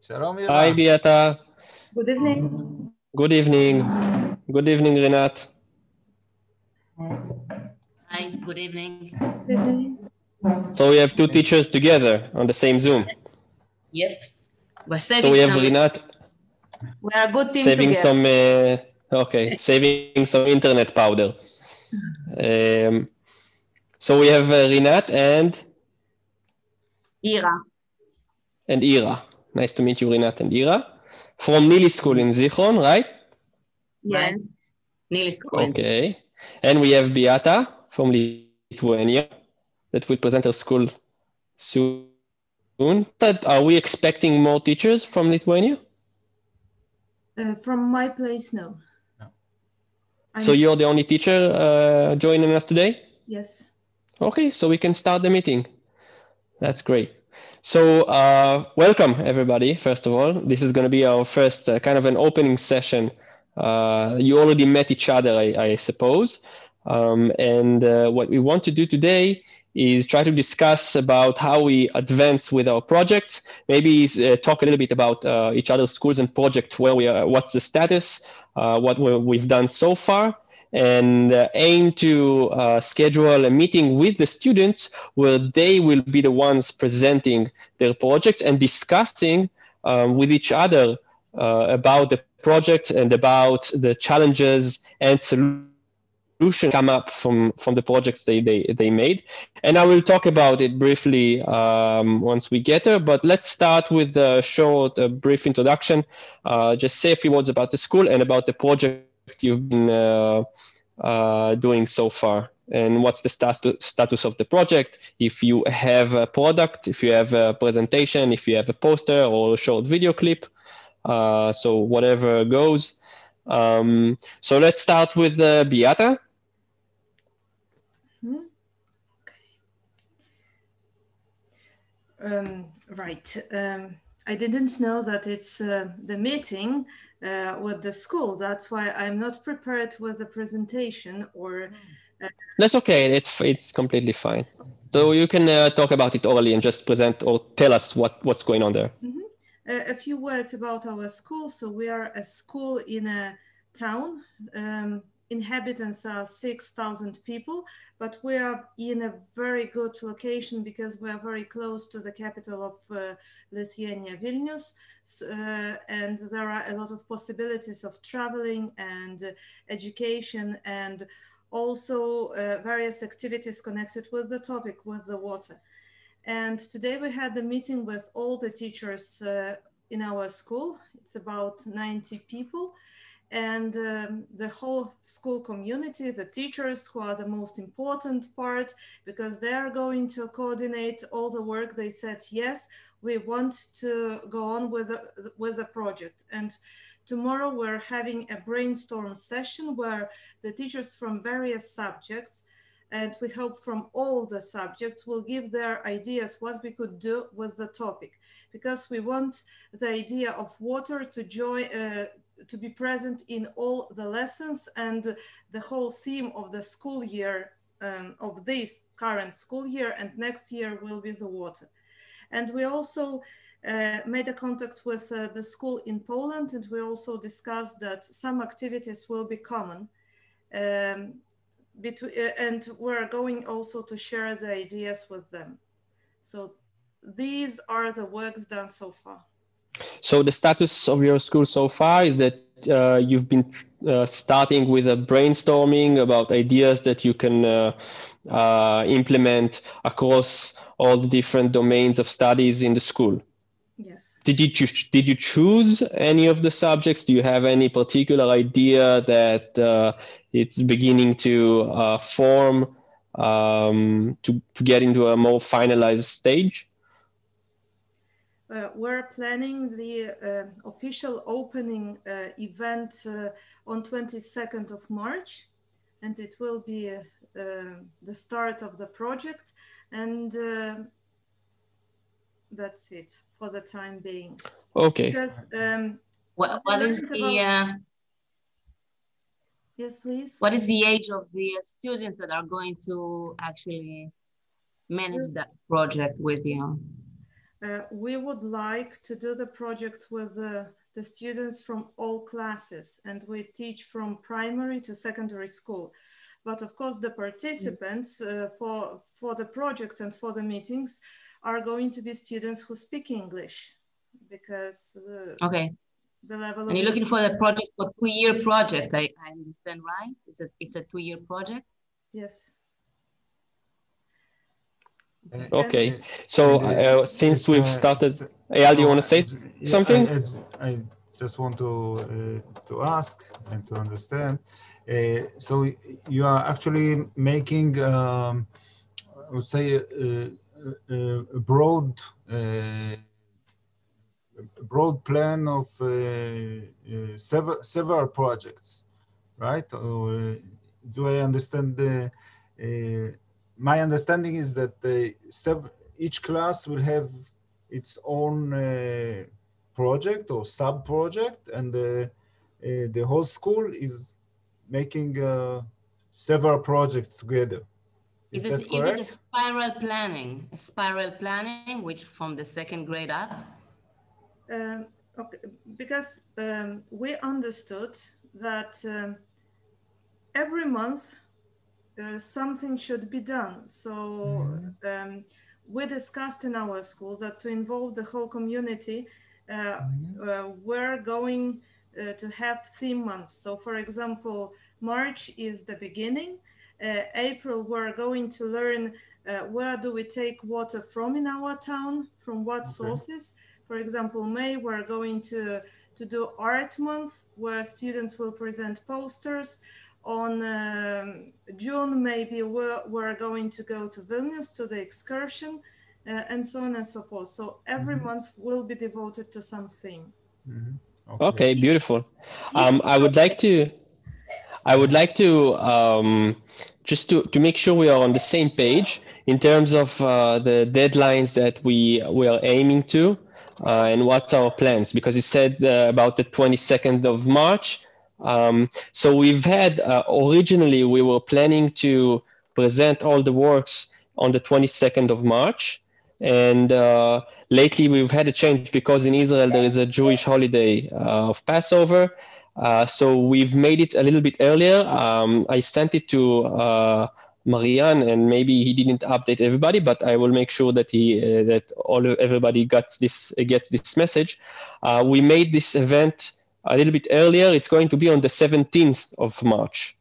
Shalom, Hi, Ira. Beata. Good evening. Good evening. Good evening, Renat. Hi, good evening. Good evening. So we have two teachers together on the same Zoom. Yep. We're So saving we have some. Renat We are a good team saving together. saving some internet powder. So we have Renat Ira. and Ira. Nice to meet you, Renat and Ira. From Nili School in Zichron, right? Yes. Nili School. Okay. And we have Beata from Lithuania that will present her school soon. Are we expecting more teachers from Lithuania? From my place, no. So you're the only teacher joining us today? Yes. Okay, so we can start the meeting. That's great. So welcome, everybody, first of all. This is going to be our first kind of an opening session. You already met each other, I suppose. And what we want to do today is try to discuss about how we advance with our projects, maybe talk a little bit about each other's schools and projects, where we are, what's the status, what we've done so far, and aim to schedule a meeting with the students where they will be the ones presenting their projects and discussing with each other about the project and about the challenges and solutions come up from the projects they made. And I will talk about it briefly once we get there, but let's start with a short, brief introduction. Just say a few words about the school and about the project you've been doing so far, and what's the status of the project, if you have a product, if you have a presentation, if you have a poster or a short video clip, so whatever goes. So let's start with Beata. Right. I didn't know that it's the meeting with the school. That's why I'm not prepared with the presentation or. That's okay. It's completely fine. So you can talk about it orally and just present or tell us what's going on there. A few words about our school. So we are a school in a town. Inhabitants are 6,000 people, but we are in a very good location because we are very close to the capital of Lithuania, Vilnius. And there are a lot of possibilities of traveling and education, and also various activities connected with the topic, with the water. And today we had a meeting with all the teachers in our school. It's about 90 people. And the whole school community, the teachers, who are the most important part, because they are going to coordinate all the work. They said, yes, we want to go on with the project. And tomorrow we're having a brainstorm session where the teachers from various subjects, and we hope from all the subjects, will give their ideas what we could do with the topic, because we want the idea of water to to be present in all the lessons, and the whole theme of the school year, of this current school year and next year, will be the water. And we also made a contact with the school in Poland, and we also discussed that some activities will be common. And we're going also to share the ideas with them. So these are the works done so far. So the status of your school so far is that you've been starting with a brainstorming about ideas that you can implement across all the different domains of studies in the school. Yes. Did you choose any of the subjects? Do you have any particular idea that it's beginning to form to get into a more finalized stage? We're planning the official opening event on 22nd of March, and it will be the start of the project, and that's it for the time being. Okay. Because what is the yes, please. What is the age of the students that are going to actually manage that project with you? we would like to do the project with the students from all classes, and we teach from primary to secondary school. But of course, the participants for the project and for the meetings are going to be students who speak English, because okay. The level and you're looking for the project for 2-year project, I understand, right? It's a 2-year project? Yes. Okay, so since we've started, Eyal, do you want to say something? I just want to ask and to understand. So you are actually making, I would say, a broad plan of several projects, right? Do I understand? My understanding is that each class will have its own project or sub-project, and the whole school is making several projects together. Is that correct? Is it a spiral planning? A spiral planning, which from the 2nd grade up? Okay, because we understood that every month something should be done. So we discussed in our school that to involve the whole community, we're going to have theme months. So for example, March is the beginning. April, we're going to learn where do we take water from in our town, from what sources. For example, May, we're going to do art month, where students will present posters. On June, maybe we're going to go to Vilnius to the excursion, and so on and so forth. So every month will be devoted to something. Okay, beautiful. I would like to just to make sure we are on the same page in terms of the deadlines that we are aiming to, and what's our plans, because you said about the 22nd of March. So we've had, originally we were planning to present all the works on the 22nd of March. And lately we've had a change because in Israel there is a Jewish holiday of Passover. So we've made it a little bit earlier. I sent it to Marianne, and maybe he didn't update everybody, but I will make sure that everybody gets this message. We made this event a little bit earlier. It's going to be on the 17th of March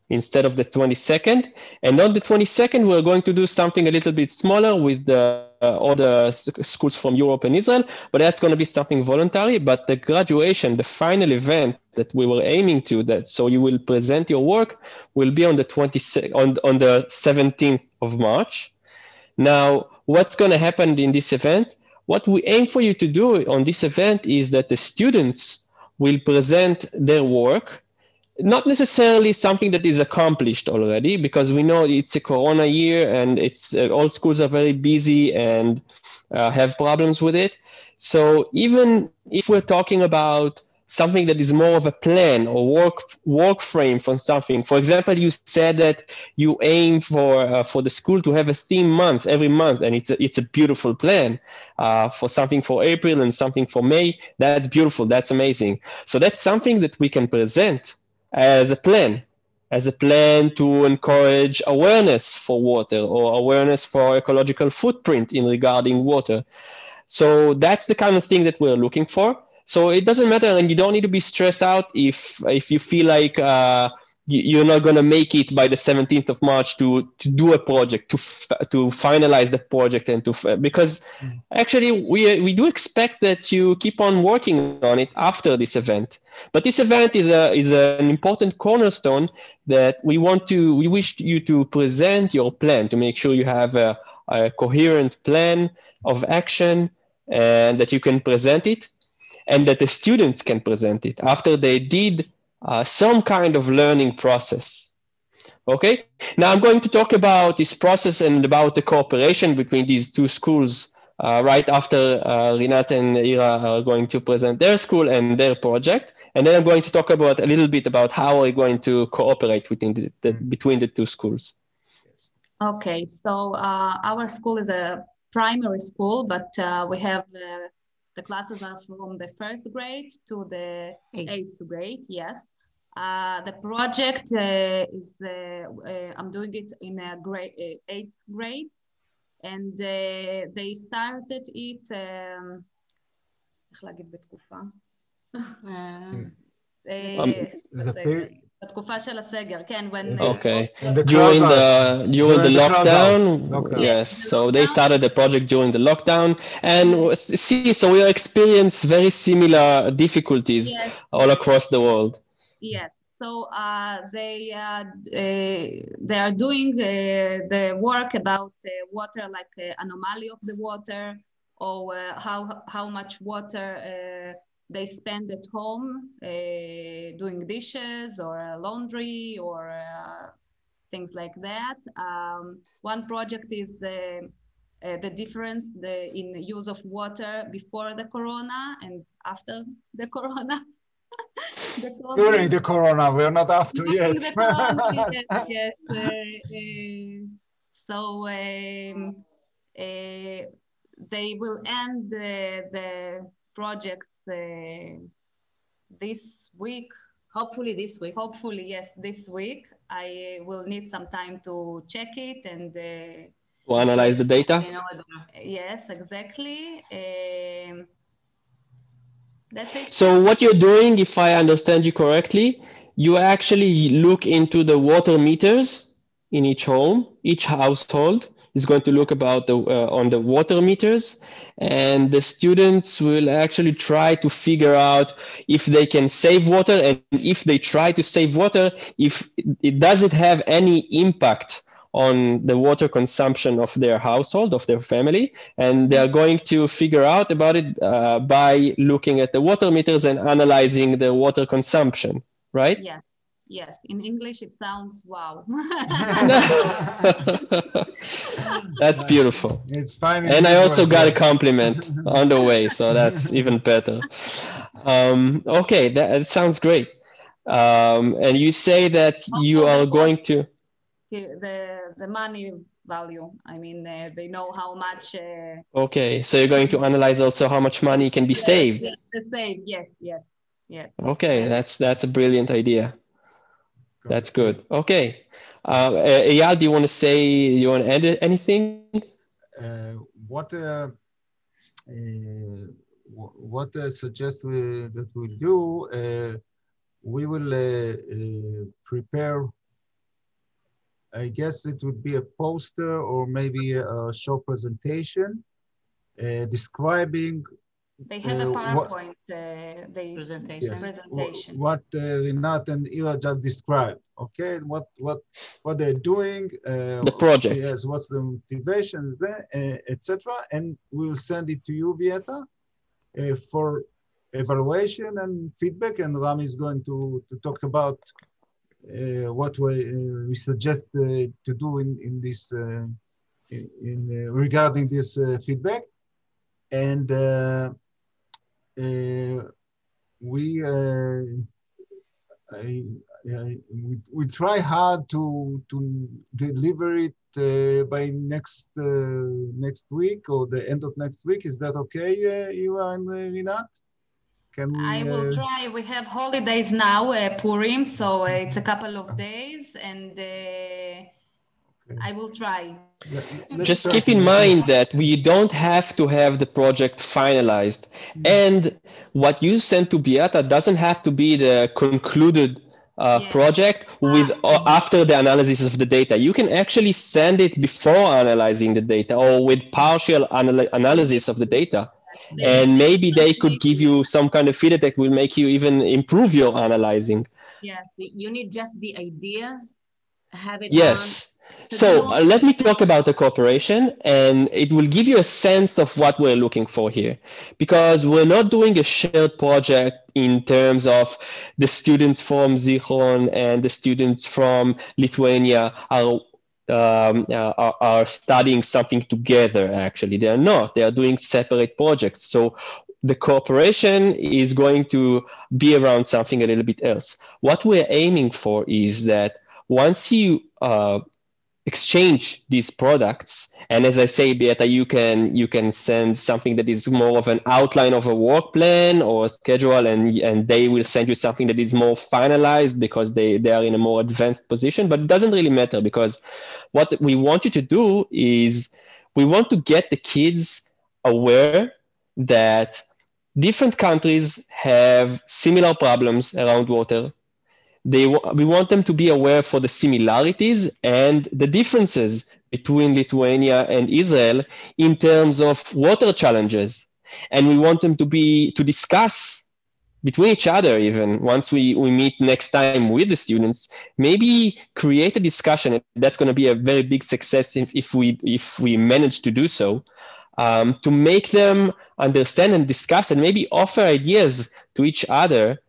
instead of the 22nd. And on the 22nd, we're going to do something a little bit smaller with all the schools from Europe and Israel, but that's going to be something voluntary. But the graduation, the final event that we were aiming to, that so you will present your work, will be on the 17th of March. Now, what's going to happen in this event? What we aim for you to do on this event is that the students will present their work, not necessarily something that is accomplished already, because we know it's a Corona year and it's all schools are very busy and have problems with it. So even if we're talking about something that is more of a plan or work frame for something, for example, you said that you aim for the school to have a theme month every month, and it's a beautiful plan for something for April and something for May. That's beautiful. That's amazing. So that's something that we can present as a plan to encourage awareness for water or awareness for ecological footprint in regarding water. So that's the kind of thing that we're looking for. So it doesn't matter, and you don't need to be stressed out if you feel like you're not going to make it by the 17th of March to do a project, to finalize the project, and because actually we do expect that you keep on working on it after this event. But this event is an important cornerstone that we wish you to present your plan, to make sure you have a coherent plan of action and that you can present it, and that the students can present it after they did some kind of learning process. Okay, now I'm going to talk about this process and about the cooperation between these two schools right after Rinat and Ira are going to present their school and their project. And then I'm going to talk about a little bit about how we're going to cooperate between the two schools. Okay, so our school is a primary school, but we have the classes are from the 1st grade to the 8th grade. Yes. The project is I'm doing it in a grade 8th grade, and they started it. איך להגיד בתקופה? בתקופה של הסגר, כן, when okay. During the lockdown, yes. So they started the project during the lockdown, and see, so we experience very similar difficulties all across the world. Yes. So they are doing the work about water, like anomaly of the water, or how much water they spend at home doing dishes or laundry or things like that. One project is the difference in use of water before the corona and after the corona. During the corona, we're not after yet. The corona, yes. So they will end the projects this week. Hopefully this week. Hopefully, yes, this week. I will need some time to check it and to analyze the data. Yes, exactly. That's it. So what you're doing, if I understand you correctly, you actually look into the water meters in each home. Each household is going to look about on the water meters, and the students will actually try to figure out if they can save water, and if they try to save water, if it doesn't have any impact on the water consumption of their household, of their family, and they're going to figure out about it by looking at the water meters and analyzing the water consumption, right? Yeah. Yes, in English it sounds wow. That's beautiful. It's fine. And I also got a compliment on the way, so that's even better. Okay, that sounds great. And you say that you are going to... The money value. I mean, they know how much. Okay, so you're going to analyze also how much money can be saved. Yes. Okay, that's a brilliant idea. That's good. Okay, Eyal, do you want to add anything? What I suggest that we do, we will prepare. I guess it would be a poster or maybe a short presentation describing. They have a PowerPoint presentation. What Rinat and Ira just described. Okay, what they're doing. The project. Yes, what's the motivation, etc. And we'll send it to you, Vieta, for evaluation and feedback. And Rami is going to talk about what we suggest to do in this regarding this feedback, and we try hard to deliver it by next week or the end of next week. Is that okay, Ira and Rinat? I will try. We have holidays now, Purim, so it's a couple of days, and I will try. Just keep in mind that we don't have to have the project finalized, and what you send to Beata doesn't have to be the concluded project with after the analysis of the data. You can actually send it before analyzing the data or with partial analysis of the data. And maybe they could give you some kind of feedback that will make you even improve your analyzing. Yeah, you need just the ideas, have it. Yes. So let me talk about the cooperation, and it will give you a sense of what we're looking for here, because we're not doing a shared project in terms of the students from Zichron and the students from Lithuania are studying something together. Actually, they are not. They are doing separate projects. So the cooperation is going to be around something a little bit else. What we're aiming for is that once you exchange these products. And as I say, Beata, you can send something that is more of an outline of a work plan or a schedule, and they will send you something that is more finalized because they are in a more advanced position. But it doesn't really matter, because what we want you to do is we want to get the kids aware that different countries have similar problems around water. We want them to be aware for the similarities and the differences between Lithuania and Israel in terms of water challenges. And we want them to discuss between each other, even once we meet next time with the students, maybe create a discussion. And that's going to be a very big success if we manage to do so, to make them understand and discuss and maybe offer ideas to each other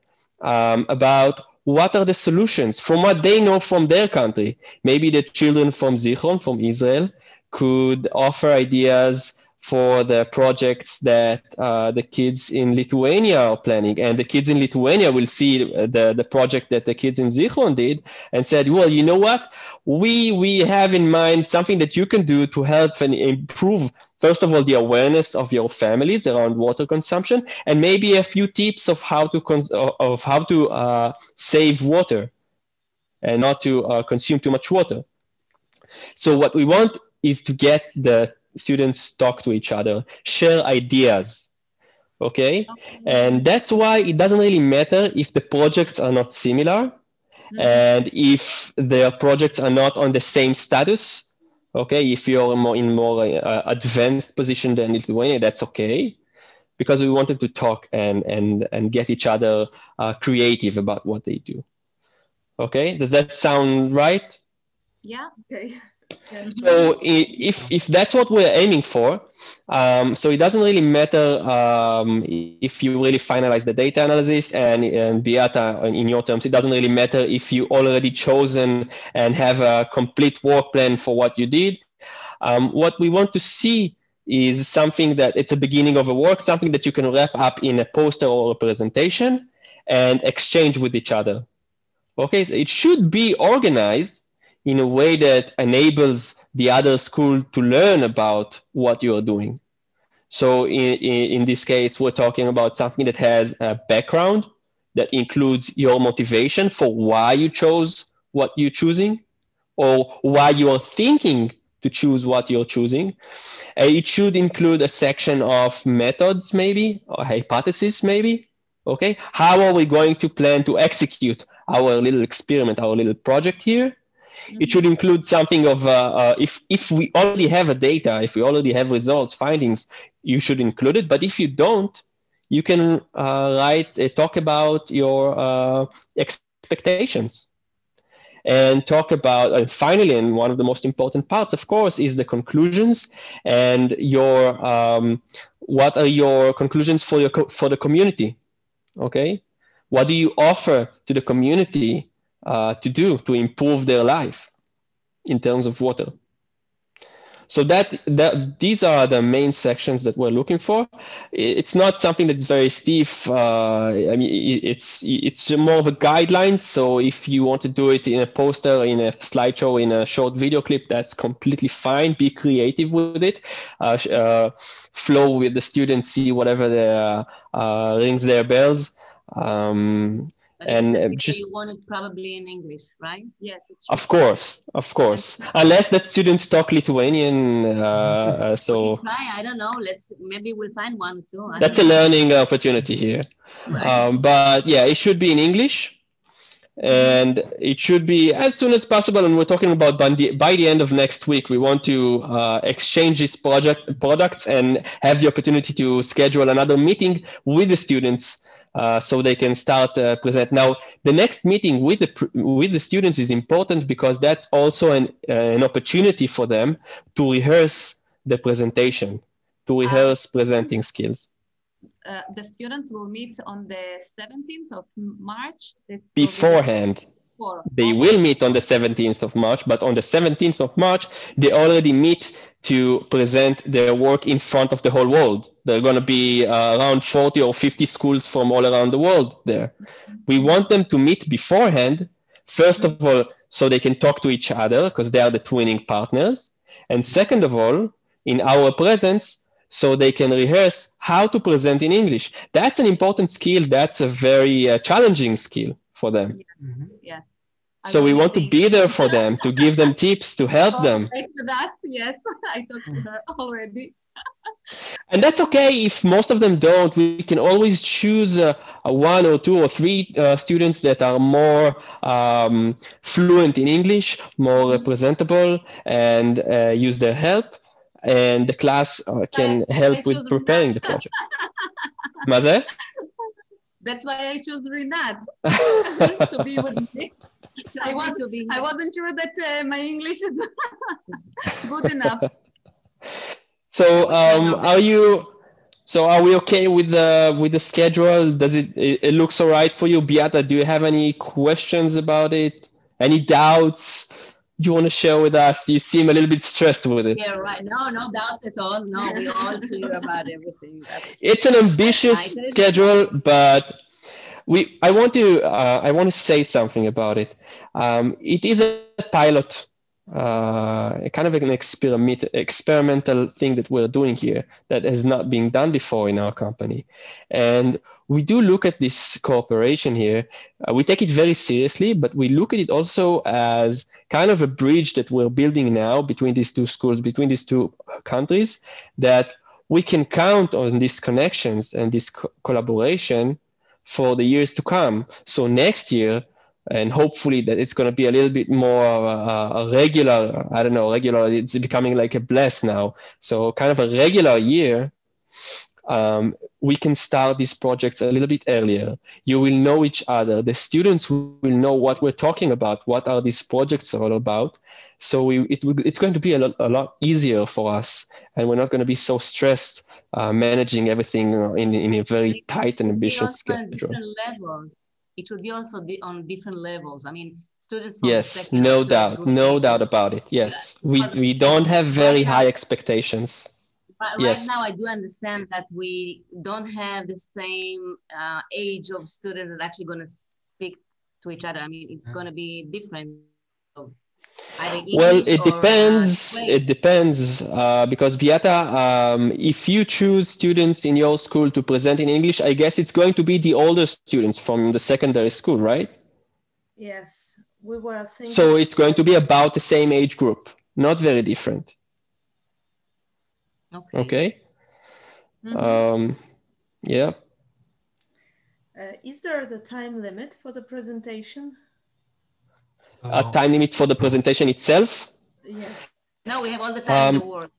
about what are the solutions from what they know from their country. Maybe the children from Zichron, from Israel, could offer ideas for the projects that the kids in Lithuania are planning. And the kids in Lithuania will see the project that the kids in Zichron did and said, well, you know what? We have in mind something that you can do to help and improve, first of all, the awareness of your families around water consumption, and maybe a few tips of how to save water and not to consume too much water. So what we want is to get the students talk to each other, share ideas, okay? And that's why it doesn't really matter if the projects are not similar, and if their projects are not on the same status, okay? If you're in more advanced position than Lithuania, that's okay, because we wanted to talk and get each other creative about what they do. Okay, does that sound right? Yeah. Okay. Yeah. So if that's what we're aiming for, so it doesn't really matter if you really finalize the data analysis, and Beata, in your terms, it doesn't really matter if you already chosen and have a complete work plan for what you did. What we want to see is something that it's a beginning of a work, something that you can wrap up in a poster or a presentation and exchange with each other. Okay, so it should be organized in a way that enables the other school to learn about what you are doing. So in this case, we're talking about something that has a background that includes your motivation for why you chose what you're choosing, or why you are thinking to choose what you're choosing. It should include a section of methods, maybe, or hypothesis, maybe. Okay, how are we going to plan to execute our little experiment, our little project here? It should include something of, if we already have a data, if we already have results, findings, you should include it. But if you don't, you can talk about your expectations. And talk about, and finally, and one of the most important parts, of course, is the conclusions and your, what are your conclusions for the community, okay? What do you offer to the community to do to improve their life in terms of water? So these are the main sections that we're looking for. It's not something that's very stiff. I mean, it's more of a guideline. So if you want to do it in a poster, in a slideshow, in a short video clip, that's completely fine. Be creative with it. Flow with the students, see whatever rings their bells. And just you want it probably in English, right? Yes, it's true. Of course, unless the students talk Lithuanian. So try. I don't know. Maybe we'll find one or two. That's a learning opportunity here. Right. But yeah, it should be in English, and it should be as soon as possible. And we're talking about by the end of next week, we want to exchange these products and have the opportunity to schedule another meeting with the students. So they can start present. Now, the next meeting with the students is important because that's also an opportunity for them to rehearse the presentation, to rehearse presenting skills. The students will meet on the 17th of March. Beforehand. They will meet on the 17th of March, but on the 17th of March, they already meet to present their work in front of the whole world. There are going to be around 40 or 50 schools from all around the world there. We want them to meet beforehand, first of all, so they can talk to each other because they are the twinning partners. And second of all, in our presence, so they can rehearse how to present in English. That's an important skill. That's a very challenging skill for them. Yes. So we want to be there for them, to give them tips, to help them. With us, yes, I talked to her already. And that's okay if most of them don't. We can always choose a one or two or three students that are more fluent in English, more representable, and use their help. And the class can help with preparing the project. מה זה? That's why I chose Rinat to be with me. I wasn't sure that my English is good enough. So are we okay with the schedule? Does it looks all right for you? Beata, do you have any questions about it? Any doubts you want to share with us? You seem a little bit stressed with it. Yeah, right. No doubts at all. No, we're all clear about everything. It's an ambitious schedule, but I want to say something about it. It is a pilot, kind of an experimental thing that we're doing here that has not been done before in our company. And we do look at this cooperation here. We take it very seriously, but we look at it also as kind of a bridge that we're building now between these two schools, between these two countries, that we can count on these connections and this collaboration for the years to come. So next year, and hopefully that it's going to be a little bit more regular, I don't know, regular, it's becoming like a bless now. So kind of a regular year, we can start these projects a little bit earlier. You will know each other. The students will know what we're talking about, what are these projects all about. So it's going to be a lot easier for us, and we're not going to be so stressed managing everything in a very tight and ambitious schedule. It should be also on different levels. I mean, students from yes, no doubt about it. Yes, we don't have very high expectations. Right now, I do understand that we don't have the same age of students that are actually going to speak to each other. I mean, it's going to be different. Well, it depends. It depends because Beata, if you choose students in your school to present in English, I guess it's going to be the older students from the secondary school, right? Yes, we were thinking. So it's going to be about the same age group, not very different. Okay. Yeah. Is there the time limit for the presentation? A time limit for the presentation itself? Yes. No, we have all the time in the world.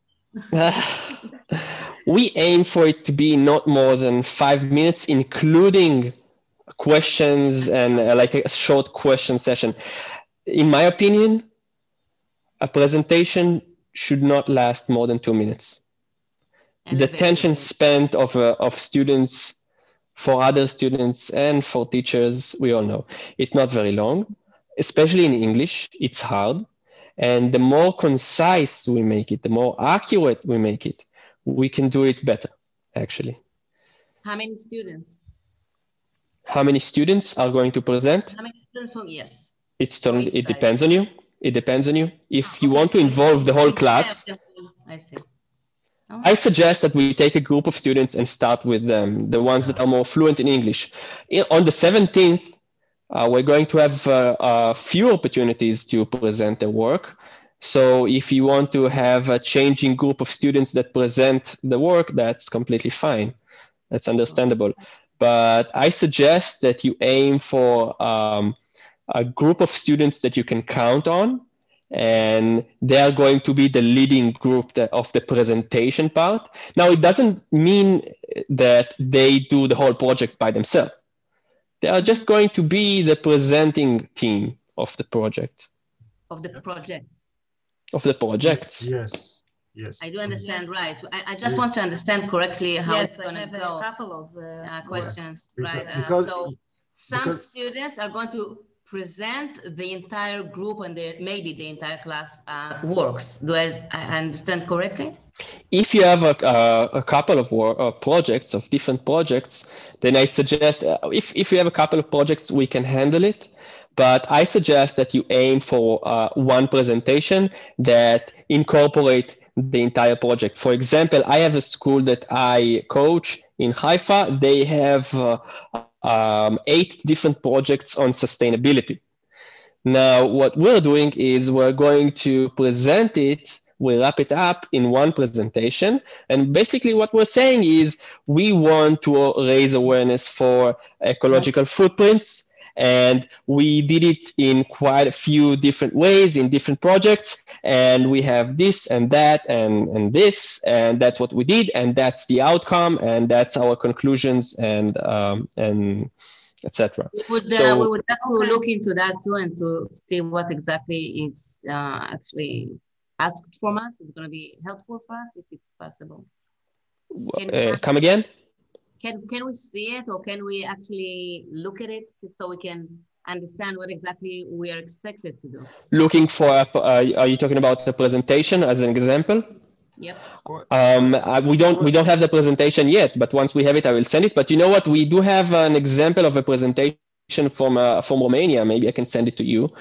We aim for it to be not more than 5 minutes, including questions and like a short question session. In my opinion, a presentation should not last more than 2 minutes. The attention spent of students for other students and for teachers, we all know, it's not very long. Especially in English, it's hard. And the more concise we make it, the more accurate we make it, we can do it better, actually. How many students? How many students are going to present? How many students? Yes. It depends on you. It depends on you. If you want to involve the whole class, I see. I suggest that we take a group of students and start with them, the ones that are more fluent in English. On the 17th, we're going to have a few opportunities to present the work. So if you want to have a changing group of students that present the work, that's completely fine. That's understandable. But I suggest that you aim for a group of students that you can count on, and they are going to be the leading group of the presentation part. Now, it doesn't mean that they do the whole project by themselves. They are just going to be the presenting team of the project. Of the projects. Of the projects. Yes. Yes. I do understand, right? I just want to understand correctly how it's going to go. A couple of questions, yes. right? So some students are going to present the entire group and maybe the entire class works. Do I understand correctly? If you have a couple of projects, of different projects, then I suggest if you have a couple of projects, we can handle it. but I suggest that you aim for one presentation that incorporate the entire project. For example, I have a school that I coach in Haifa. They have 8 different projects on sustainability. Now, what we're doing is we're going to present it, we wrap it up in one presentation. And basically what we're saying is we want to raise awareness for ecological footprints. And we did it in quite a few different ways in different projects. And we have this and that and this, and that's what we did. And that's the outcome. And that's our conclusions and etc. We would have to look into that too and to see what exactly is actually asked from us. It's going to be helpful for us if it's possible. Come again? Can we see it, or can we actually look at it so we can understand what exactly we are expected to do? Looking for, are you talking about the presentation as an example? Yep. We don't have the presentation yet, but once we have it, I will send it. But you know what? We do have an example of a presentation from Romania. Maybe I can send it to you.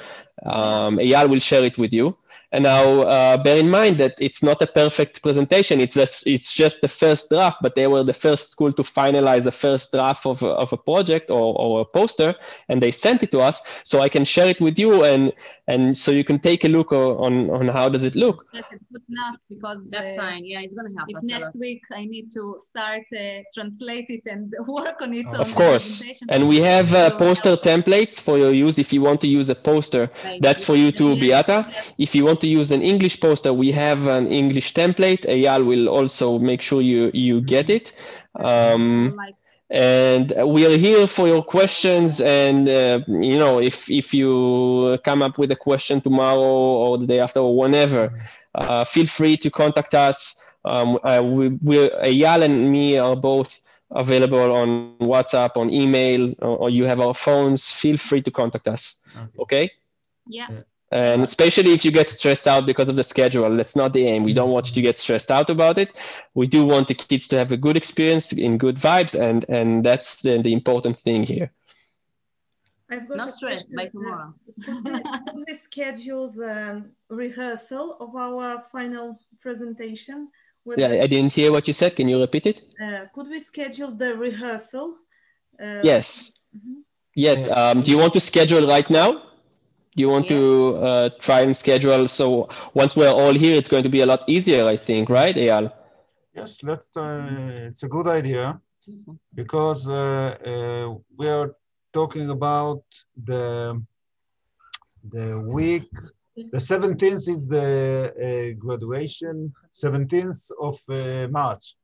Eyal will share it with you. And now bear in mind that it's not a perfect presentation. It's just the first draft, but they were the first school to finalize the first draft of a project or a poster, and they sent it to us. So I can share it with you, and so you can take a look on how does it look. Yes, it's good enough because that's fine. Yeah, it's gonna help if us next week I need to start translate it and work on it. Of course, and we have poster templates for your use. If you want to use a poster, that's for you too, Beata. If you want to use an English poster, we have an English template. Eyal will also make sure you get it. And we are here for your questions. And you know, if you come up with a question tomorrow or the day after or whenever, feel free to contact us. Eyal and me are both available on WhatsApp, on email, or you have our phones. Feel free to contact us. Okay? Yeah. And especially if you get stressed out because of the schedule, that's not the aim. We don't want you to get stressed out about it. We do want the kids to have a good experience in good vibes, and that's the important thing here. I've got no stress by tomorrow. Could we schedule the rehearsal of our final presentation? I didn't hear what you said. Can you repeat it? Could we schedule the rehearsal? Yes. Yes. Do you want to schedule right now? Do you want to try and schedule? So once we're all here, it's going to be a lot easier, I think, right, Eyal? Yes, it's a good idea because we are talking about the week. The 17th is the graduation. 17th of March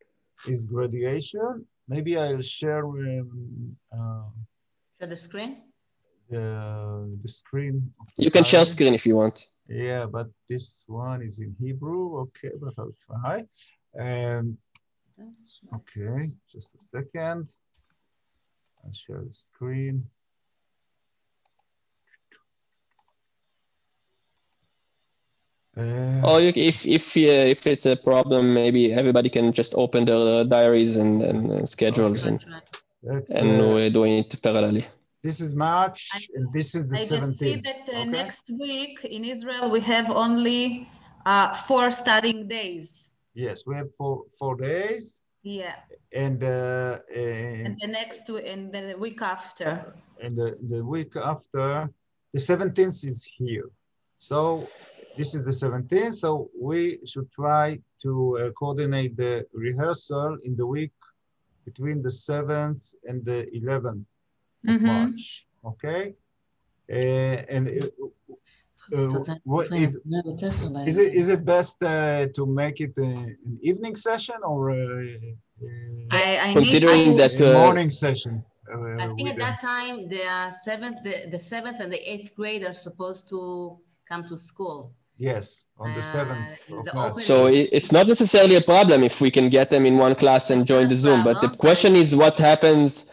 is graduation. Maybe I'll share the screen. The screen. You can share screen if you want. Yeah, but this one is in Hebrew. Okay, but I'll try. Okay, just a second. I'll share the screen. Or if it's a problem, maybe everybody can just open their diaries and schedules, and we're doing it parallelly. This is March, and this is the 17th. I just see that next week in Israel we have only 4 studying days. Yes, we have four days. Yeah. And the week after. And the week after, the 17th is here. So this is the 17th. So we should try to coordinate the rehearsal in the week between the 7th and the 11th. March, okay, is it best to make it an evening session or considering that morning session? I think at that time the seventh and the 8th grade are supposed to come to school. Yes, on the 7th. So it's not necessarily a problem if we can get them in one class and join the Zoom. But the question is what happens.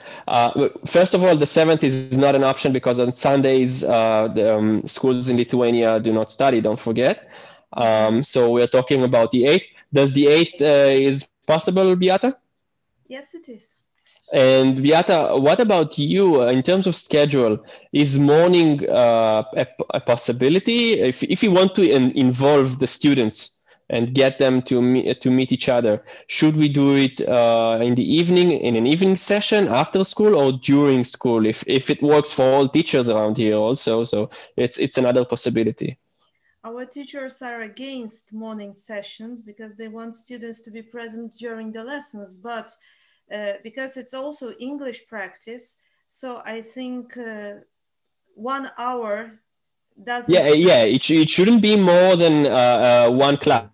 First of all, the 7th is not an option because on Sundays, the schools in Lithuania do not study, don't forget. So we're talking about the 8th. Does the 8th is possible, Beata? Yes, it is. And Beata, what about you in terms of schedule? Is morning a possibility? If you want to involve the students and get them to meet each other, should we do it in the evening, in an evening session after school, or during school? If it works for all teachers around here also, so it's another possibility. Our teachers are against morning sessions because they want students to be present during the lessons, but because it's also English practice, so I think 1 hour doesn't. Yeah. It shouldn't be more than one class.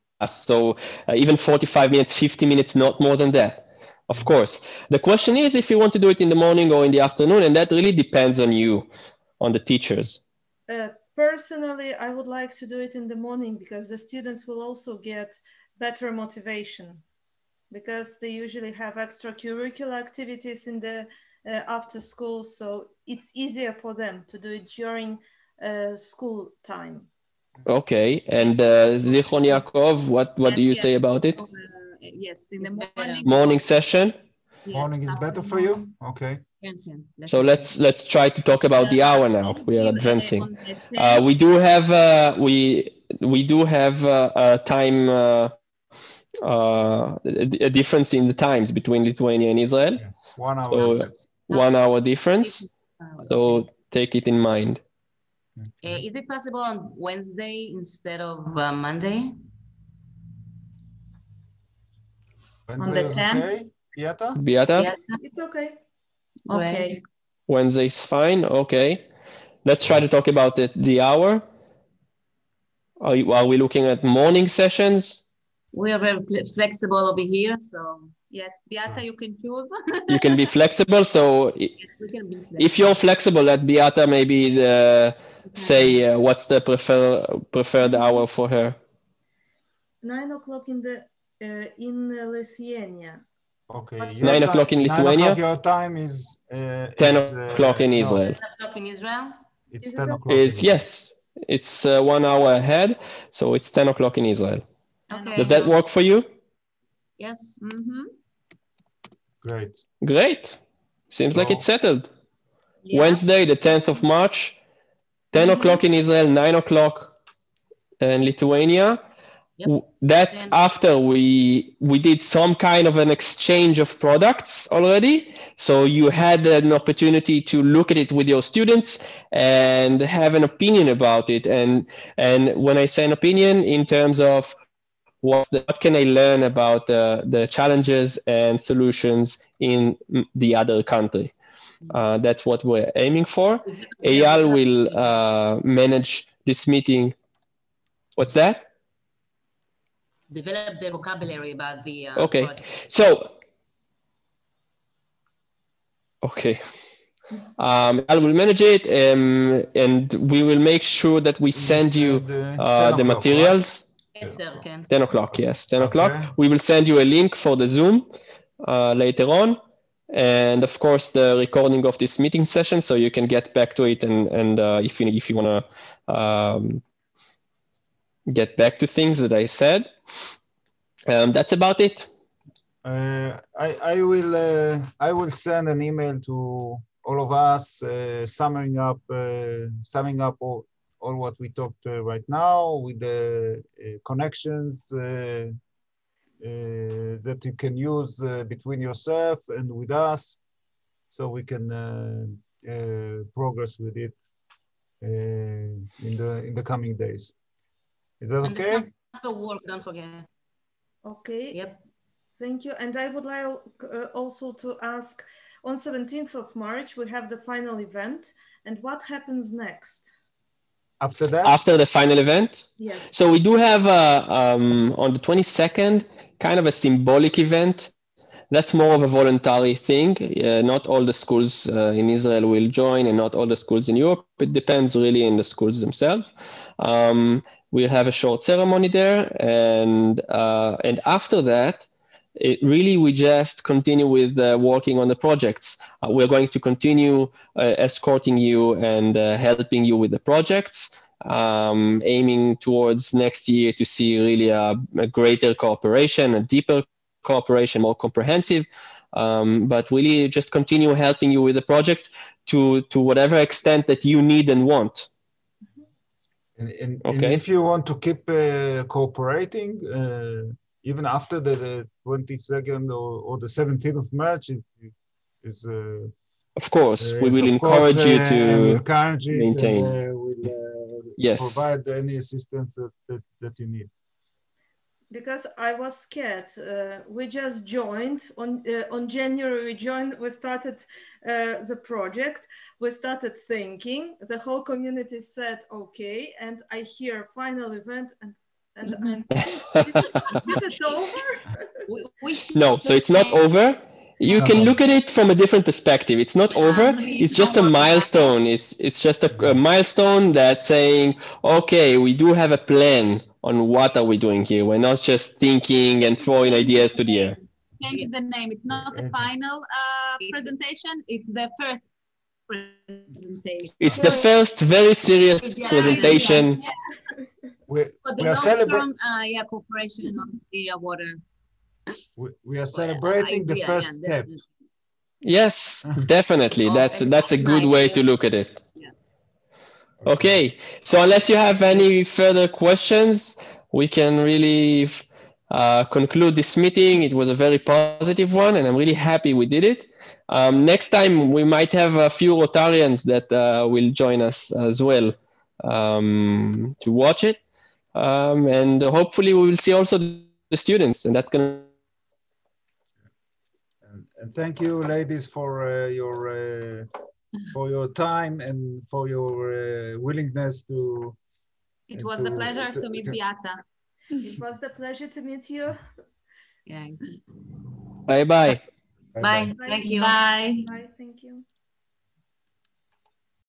So even 45 minutes, 50 minutes, not more than that. Of course. The question is if you want to do it in the morning or in the afternoon, and that really depends on you, on the teachers. Personally, I would like to do it in the morning because the students will also get better motivation, because they usually have extracurricular activities in the after school, so it's easier for them to do it during school time. Okay, and Zichron Yaakov, what do you say about it? Yes, in the morning. Morning session? Yes. Morning is better for you? Okay. So let's try to talk about the hour now. We are advancing. We do have a time a difference in the times between Lithuania and Israel. Yeah. 1 hour So difference. 1 hour difference. So take it in mind. Is it possible on Wednesday instead of Monday? Wednesday is okay, Beata? Beata? It's okay. Okay. Wednesday is fine. Okay. Let's try to talk about the hour. Are we looking at morning sessions? We are very flexible over here, so Yes, Beata, you can choose. You can be flexible. So we can be flexible. if you're flexible, let Beata maybe say what's the preferred hour for her. 9 o'clock in Lithuania. Okay. 9 o'clock in 9 Lithuania. o'clock your time is 10 o'clock in Israel. 10 o'clock in Israel? It's Is it 10 okay? o'clock. in Yes, it's 1 hour ahead, so it's 10 o'clock in Israel. Okay. Does that work for you? Yes. Great. Great. Seems like So- it's settled. Yeah. Wednesday, the 10th of March, 10 o'clock in Israel, 9 o'clock in Lithuania. Yep. That's Then- after we did some kind of an exchange of products already. So you had an opportunity to look at it with your students and have an opinion about it. And when I say an opinion in terms of what can I learn about the challenges and solutions in the other country. That's what we're aiming for. Eyal will manage this meeting. What's that? Develop the vocabulary about the Okay, project. so okay. I will manage it, and we will make sure that we send you the materials. Yes, sir, Ken. 10 o'clock, yes, 10 Okay. o'clock. We will send you a link for the Zoom later on. And of course, the recording of this meeting session, so you can get back to it. And if you want to get back to things that I said, that's about it. I will send an email to all of us, summing up all what we talked right now with the connections that you can use between yourself and with us, so we can progress with it in the coming days. Is that And okay? the work, don't forget. Okay. Yep. Thank you. And I would like also to ask, on 17th of March, we have the final event. And what happens next? After that? After the final event? Yes. So we do have, on the 22nd, kind of a symbolic event. That's more of a voluntary thing. Not all the schools in Israel will join, and not all the schools in Europe. It depends really on the schools themselves. We'll have a short ceremony there, and after that, we just continue with working on the projects. We're going to continue escorting you and helping you with the projects, aiming towards next year to see really a greater cooperation, a deeper cooperation, more comprehensive. but really just continue helping you with the project to whatever extent that you need and want. And Okay. if you want to keep cooperating, even after the 22nd or the 17th of March, is of course, we will of course, encourage you to encourage it maintain. And will Yes. provide any assistance that you need. Because I was scared. We just joined on January. We started the project. We started thinking. The whole community said okay, and I hear final event and is it over? No, so it's not over. You can look at it from a different perspective. It's not over. It's just a milestone. It's just a milestone that's saying, okay, we do have a plan on what are we doing here. We're not just thinking and throwing ideas to the air. Change the name. It's not the final presentation. It's the first presentation. It's the first very serious presentation. We are celebrating. Cooperation on the water. We are celebrating the first step. Yes, definitely. That's a good way to look at it. Okay, so unless you have any further questions, we can really conclude this meeting. It was a very positive one, and I'm really happy we did it. Next time, we might have a few Rotarians that will join us as well to watch it. And hopefully we will see also the students, and that's going to... And thank you, ladies, for your time and for your willingness to... It was a pleasure to meet Beata. It was the pleasure to meet you. Yeah. Bye-bye. Bye. Thank you. Bye. Bye. Thank you.